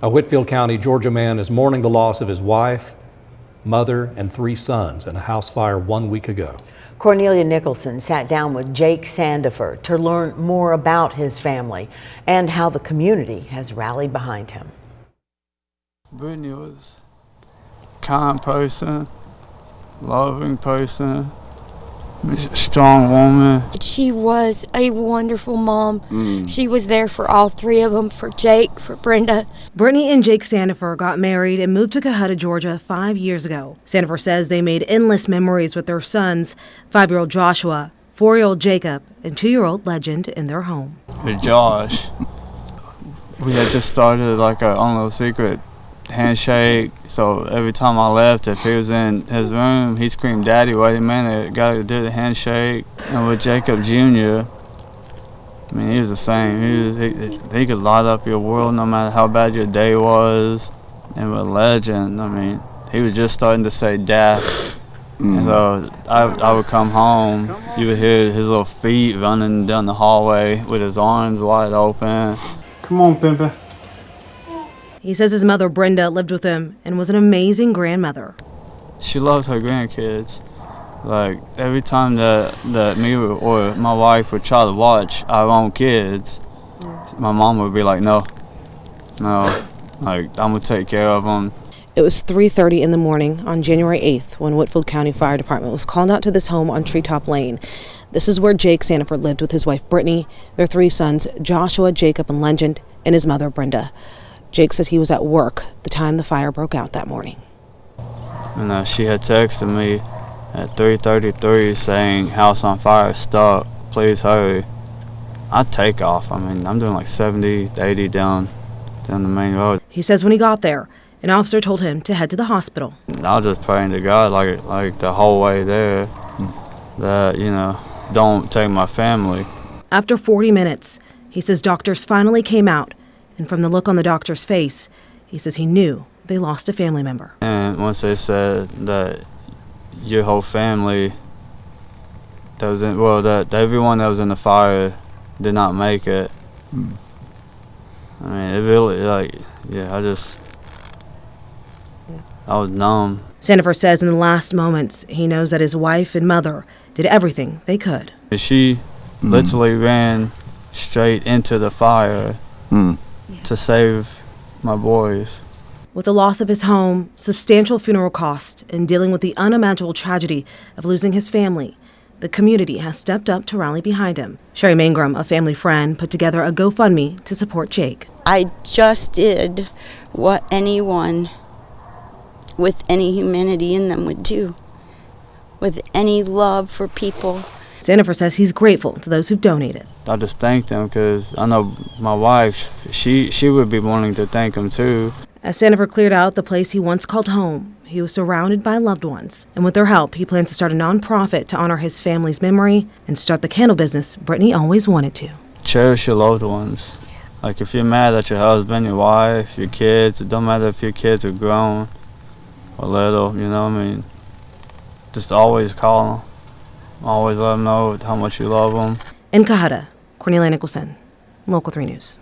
A Whitfield County, Georgia man is mourning the loss of his wife, mother, and 3 sons in a house fire 1 week ago. Cornelia Nicholson sat down with Jake Sandifer to learn more about his family and how the community has rallied behind him. Brittany was a kind person, loving person, strong woman. She was a wonderful mom. She was there for all 3 of them, for Jake, for Brenda. Brittany and Jake Sandifer got married and moved to Cohutta, Georgia 5 years ago. Sandifer says they made endless memories with their sons, 5-year-old Joshua, 4-year-old Jacob, and 2-year-old Legend in their home. With Josh, we had just started like a little secret handshake, so every time I left, if he was in his room, he screamed, "Daddy, wait a minute, gotta do the handshake." And with Jacob Jr., I mean, he was the same. He could light up your world no matter how bad your day was. And with Legend, I mean, he was just starting to say "Dad." And so I would come home, you would hear his little feet running down the hallway with his arms wide open. "Come on, Pimpin'." He says his mother, Brenda, lived with him and was an amazing grandmother. She loved her grandkids. Like, every time that me or my wife would try to watch our own kids, my mom would be like, no, like, I'm going to take care of them. It was 3:30 in the morning on January 8th when Whitfield County Fire Department was called out to this home on Treetop Lane. This is where Jake Sandifer lived with his wife, Brittany, their 3 sons, Joshua, Jacob, and Legend, and his mother, Brenda. Jake says he was at work the time the fire broke out that morning. And she had texted me at 3:33 saying, "House on fire, stop, please hurry." I'd take off. I mean, I'm doing like 70, 80 down the main road. He says when he got there, an officer told him to head to the hospital. I was just praying to God like the whole way there that, don't take my family. After 40 minutes, he says doctors finally came out. And from the look on the doctor's face, he says he knew they lost a family member. And once they said that your whole family that everyone that was in the fire did not make it, I mean, it really, I was numb. Sandifer says in the last moments, he knows that his wife and mother did everything they could. She literally ran straight into the fire to save my boys. With the loss of his home, substantial funeral costs, and dealing with the unimaginable tragedy of losing his family, the community has stepped up to rally behind him. Sherry Mangrum, a family friend, put together a GoFundMe to support Jake. I just did what anyone with any humanity in them would do, with any love for people. Sandifer says he's grateful to those who've donated. I just thank them because I know my wife, she would be wanting to thank them too. As Sandifer cleared out the place he once called home, he was surrounded by loved ones. And with their help, he plans to start a nonprofit to honor his family's memory and start the candle business Brittany always wanted to. Cherish your loved ones. Like, if you're mad at your husband, your wife, your kids, it don't matter if your kids are grown or little, just always call them. Always let them know how much you love them. In Cohutta, Cornelia Nicholson, Local 3 News.